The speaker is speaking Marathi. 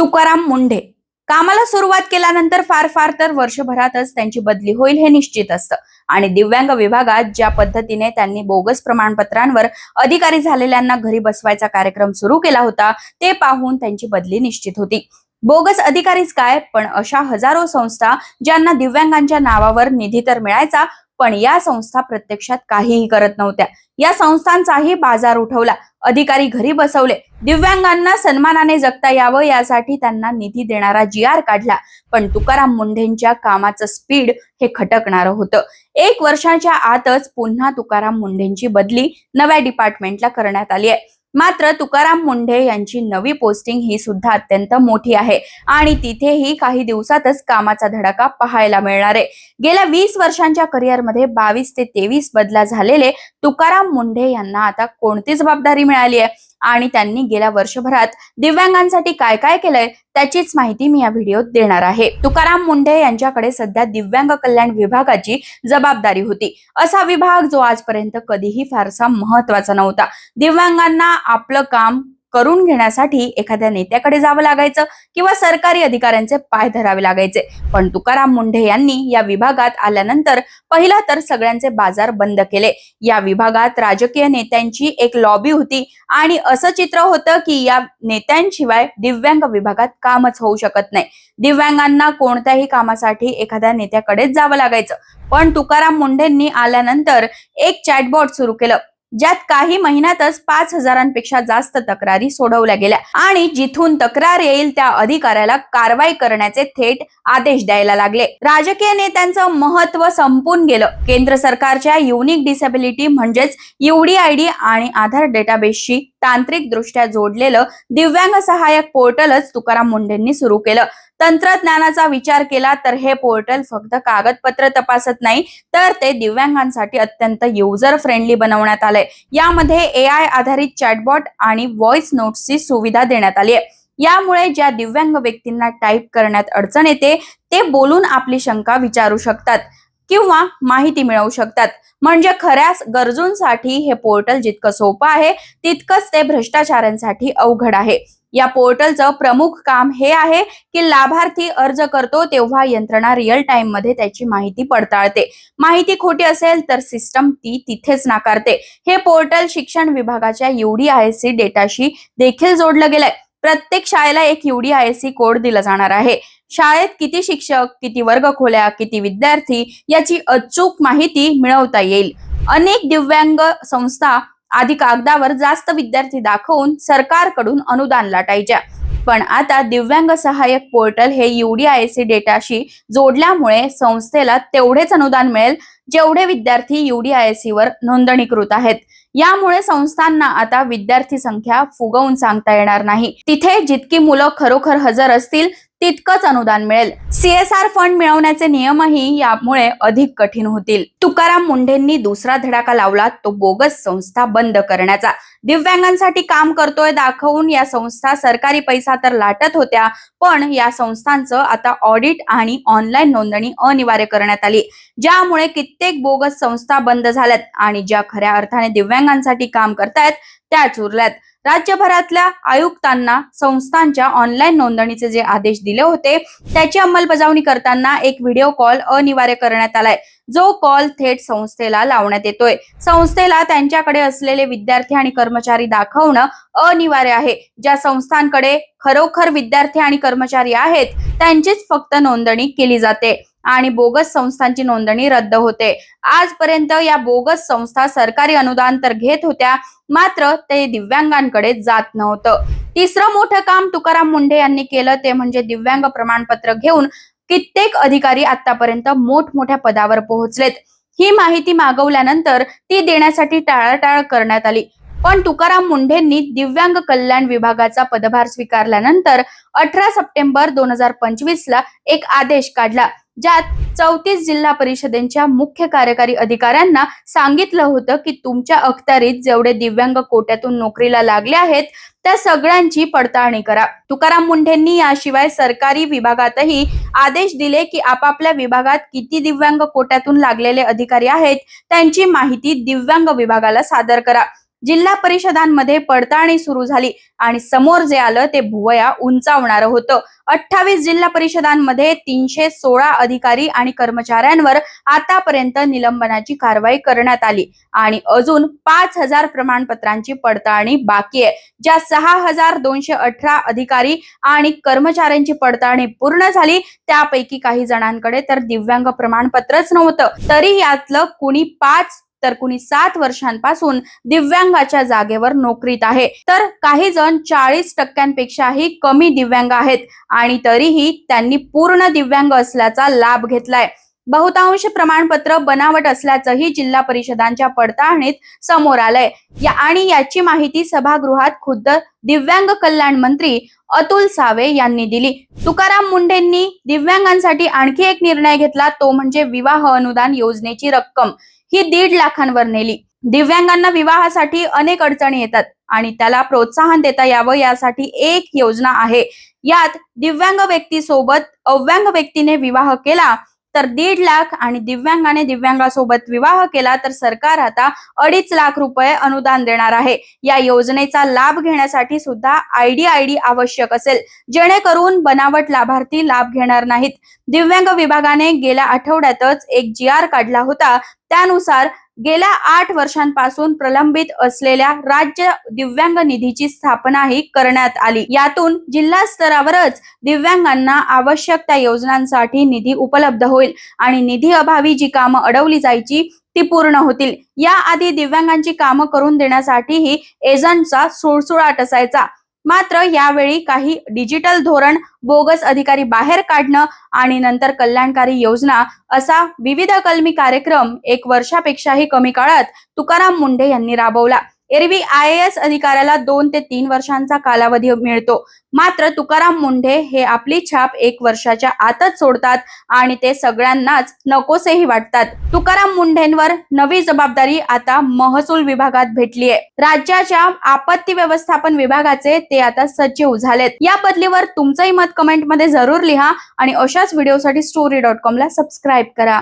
तुकाराम मुंढे कामाला सुरुवात केल्यानंतर फार फार तर वर्षभरातच त्यांची बदली होईल हे निश्चित असतं आणि दिव्यांग विभागात ज्या पद्धतीने त्यांनी बोगस प्रमाणपत्रांवर अधिकारी झालेल्यांना घरी बसवायचा कार्यक्रम सुरू केला होता ते पाहून त्यांची बदली निश्चित होती। बोगस अधिकारीच काय, पण अशा हजारो संस्था ज्यांना दिव्यांगांच्या नावावर निधी तर मिळायचा, पण या संस्था प्रत्यक्षात काहीही करत नव्हत्या। या संस्थांचाही बाजार उठवला, अधिकारी घरी बसवले, दिव्यांगांना सन्मानाने जगता यावं यासाठी त्यांना निधी देणारा GR काढला। पण तुकाराम मुंढेंच्या कामाचं स्पीड हे खटकणारं होतं। 1 वर्षाच्या आतच पुन्हा तुकाराम मुंढेंची बदली नव्या डिपार्टमेंटला करण्यात आली आहे। मात्र तुकाराम मुंढे यांची नवी पोस्टिंग ही सुद्धा अत्यंत मोठी आहे आणि तिथेही काही दिवसातच कामाचा धडाका पाहायला मिळणार आहे। गेल्या 20 वर्षांच्या करिअरमध्ये 22 ते 23 बदला झालेले तुकाराम मुंढे यांना आता कोणती जबाबदारी मिळाली आहे आणि त्यांनी गेल्या वर्षभरात दिव्यांगांसाठी काय काय केलंय त्याचीच माहिती मी या व्हिडिओत देणार आहे। तुकाराम मुंढे यांच्याकडे सध्या दिव्यांग कल्याण विभागाची जबाबदारी होती। असा विभाग जो आजपर्यंत कधीही फारसा महत्त्वाचा नव्हता। दिव्यांगांना आपलं काम करून घेण्यासाठी एखाद्या नेत्याकडे जावं लागायचं किंवा सरकारी अधिकाऱ्यांचे पाय धरावे लागायचे। पण तुकाराम मुंढे यांनी या विभागात आल्यानंतर पहिला तर सगळ्यांचे बाजार बंद केले। या विभागात राजकीय नेत्यांची एक लॉबी होती आणि असं चित्र होतं की या नेत्यांशिवाय दिव्यांग विभागात कामच होऊ शकत नाही। दिव्यांगांना कोणत्याही कामासाठी एखाद्या नेत्याकडेच जावं लागायचं। पण तुकाराम मुंढेंनी आल्यानंतर एक चॅटबॉट सुरू केलं, ज्यात काही महिन्यातच 5,000पेक्षा जास्त तक्रारी सोडवल्या गेल्या आणि जिथून तक्रार येईल त्या अधिकाऱ्याला कारवाई करण्याचे थेट आदेश द्यायला लागले। राजकीय नेत्यांचं महत्त्व संपून गेलं। केंद्र सरकारच्या युनिक डिसेबिलिटी म्हणजेच UDID आणि आधार डेटाबेसशी तांत्रिक दृष्ट्या जोडलेलं दिव्यांग सहाय्यक पोर्टलच तुकाराम मुंढेंनी सुरू केलं। तंत्रज्ञानाचा विचार केला तर हे पोर्टल फक्त कागदपत्र तपासत नाही, तर ते दिव्यांगांसाठी अत्यंत युजर फ्रेंडली बनवण्यात आलंय। यामध्ये AI आधारित चॅटबॉट आणि व्हॉइस नोट्सची सुविधा देण्यात आली आहे। यामुळे ज्या दिव्यांग व्यक्तींना टाईप करण्यात अडचण येते ते बोलून आपली शंका विचारू शकतात किंवा माहिती मिळवू शकतात। म्हणजे खऱ्या गरजूंसाठी हे पोर्टल जितकं सोपं आहे तितकंच ते भ्रष्टाचारांसाठी अवघड आहे। या पोर्टलचं प्रमुख काम हे आहे की लाभार्थी अर्ज करतो तेव्हा यंत्रणा रिअल टाइम मध्ये त्याची माहिती पडताळते। माहिती खोटी असेल तर सिस्टम ती तिथेच नाकारते। हे पोर्टल शिक्षण विभागाच्या UDIC डेटाशी देखील जोडलं गेलंय। प्रत्येक शाळेला एक UDIC कोड दिला जाणार आहे। शाळेत किती शिक्षक, किती वर्गखोल्या, किती विद्यार्थी याची अचूक माहिती मिळवता येईल। अनेक दिव्यांग संस्था आधी कागदावर जास्त विद्यार्थी दाखवून सरकारकडून अनुदान लाटायच्या, पण आता दिव्यांग सहाय्यक पोर्टल हे UDIC डेटाशी जोडल्यामुळे संस्थेला तेवढेच अनुदान मिळेल जेवढे विद्यार्थी UDIC वर नोंदणीकृत आहेत। यामुळे संस्थांना आता विद्यार्थी संख्या फुगवून सांगता येणार नाही। तिथे जितकी मुलं खरोखर हजर असतील तितकंच अनुदान मिळेल। CSR फंड मिळवण्याचे नियमही यामुळे अधिक कठीण होतील। तुकाराम मुंढेंनी दुसरा धडाका लावला तो बोगस संस्था बंद करण्याचा। दिव्यांगांसाठी काम करतोय दाखवून या संस्था सरकारी पैसा तर लाटत होत्या, पण या संस्थांचं आता ऑडिट आणि ऑनलाईन नोंदणी अनिवार्य करण्यात आली, ज्यामुळे कित्येक बोगस संस्था बंद झाल्यात आणि ज्या खऱ्या अर्थाने दिव्यांगांसाठी काम करतायत त्याच उरल्यात। राज्यभरातल्या आयुक्तांना संस्थांच्या ऑनलाईन नोंदणीचे जे आदेश दिले होते त्याची अंमलबजावणी करताना एक व्हिडिओ कॉल अनिवार्य करण्यात आलाय, जो कॉल थेट संस्थेला लावण्यात येतोय। संस्थेला त्यांच्याकडे असलेले विद्यार्थी आणि कर्मचारी दाखवणं अनिवार्य आहे। ज्या संस्थांकडे खरोखर विद्यार्थी आणि कर्मचारी आहेत त्यांचीच फक्त नोंदणी केली जाते आणि बोगस संस्थांची नोंदणी रद्द होते। आजपर्यंत या बोगस संस्था सरकारी अनुदान तर घेत होत्या, मात्र ते दिव्यांगांकडे जात नव्हतं। तिसरं मोठं काम तुकाराम मुंढे यांनी केलं ते म्हणजे दिव्यांग प्रमाणपत्र घेऊन कित्येक अधिकारी आतापर्यंत मोठमोठ्या पदावर पोहोचलेत। ही माहिती मागवल्यानंतर ती देण्यासाठी टाळाटाळ करण्यात आली, पण तुकाराम मुंढेंनी दिव्यांग कल्याण विभागाचा पदभार स्वीकारल्यानंतर 18 सप्टेंबर 2025 ला एक आदेश काढला, ज्यात 34 जिल्हा परिषदेच्या मुख्य कार्यकारी अधिकाऱ्यांना सांगितलं होतं की तुमच्या अखत्यारीत जेवढे दिव्यांग कोट्यातून नोकरीला लागले आहेत त्या सगळ्यांची पडताळणी करा। तुकाराम मुंढेंनी याशिवाय सरकारी विभागातही आदेश दिले की आपापल्या विभागात किती दिव्यांग कोट्यातून लागलेले अधिकारी आहेत त्यांची माहिती दिव्यांग विभागाला सादर करा जिल्हा परिषदांमध्ये पडताळणी सुरू झाली आणि समोर जे आलं ते भुवया उंचावणारं होतं. 28 जिल्हा परिषदांमध्ये 316 अधिकारी आणि कर्मचाऱ्यांवर आतापर्यंत निलंबनाची कारवाई करण्यात आली आणि अजून 5000 प्रमाणपत्रांची पडताळणी बाकी आहे. ज्या 6218 अधिकारी आणि कर्मचाऱ्यांची पडताळणी पूर्ण झाली त्यापैकी काही जणांकडे तर दिव्यांग प्रमाणपत्रच नव्हतं. तरी यातलं कुणी 5 तर कुणी 7 वर्षांपासून दिव्यांगाच्या जागेवर नोकरीत आहे, तर काही जण 40% कमी दिव्यांग आहेत आणि तरीही त्यांनी पूर्ण दिव्यांग असल्याचा लाभ घेतलाय. बहुतांश प्रमाणपत्र बनावट असल्याचंही जिल्हा परिषदांच्या पडताळणीत समोर आलंय. आणि याची माहिती सभागृहात खुद्द दिव्यांग कल्याण मंत्री अतुल सावे यांनी दिली. तुकाराम मुंढेंनी दिव्यांगांसाठी आणखी एक निर्णय घेतला, तो म्हणजे विवाह अनुदान योजनेची रक्कम ही 1.5 लाखांवर नेली. दिव्यांगांना विवाहासाठी अनेक अडचणी येतात आणि त्याला प्रोत्साहन देता यावं यासाठी एक योजना आहे. यात दिव्यांग व्यक्तीसोबत अव्यांग व्यक्तीने विवाह केला तर 1.5 लाख आणि दिव्यांगाने दिव्यांगासोबत विवाह केला तर सरकार आता 2.5 लाख रुपये अनुदान देणार आहे. या योजनेचा लाभ घेण्यासाठी सुद्धा आयडी आवश्यक असेल, जेणेकरून बनावट लाभार्थी लाभ घेणार नाहीत. दिव्यांग विभागाने गेल्या आठवड्यातच एक GR काढला होता. त्यानुसार गेल्या 8 वर्षांपासून प्रलंबित असलेल्या राज्य दिव्यांग निधीची स्थापनाही करण्यात आली. यातून जिल्हा स्तरावरच दिव्यांगांना आवश्यक त्या योजनांसाठी निधी उपलब्ध होईल आणि निधी अभावी जी कामं अडवली जायची ती पूर्ण होतील. याआधी दिव्यांगांची कामं करून देण्यासाठीही एजंटचा सुळसुळाट असायचा. मात्र यावेळी काही डिजिटल धोरण, बोगस अधिकारी बाहेर काढणं आणि नंतर कल्याणकारी योजना असा विविध कलमी कार्यक्रम 1 वर्षापेक्षाही कमी काळात तुकाराम मुंढे यांनी राबवला. एरवी IAS अधिकाऱ्याला 2 ते 3 वर्षांचा कालावधी मिळतो, मात्र तुकाराम मुंढे हे आपली छाप 1 वर्षाच्या आतच सोडतात आणि ते सगळ्यांनाच नकोसेही वाटतात. तुकाराम मुंढेंवर नवी जबाबदारी आता महसूल विभागात भेटली आहे. राज्याच्या आपत्ती व्यवस्थापन विभागाचे ते आता सचिव झालेत. या बदलीवर तुमचंही मत कमेंटमध्ये जरूर लिहा आणि अशाच व्हिडिओसाठी story.com ला सबस्क्राईब करा.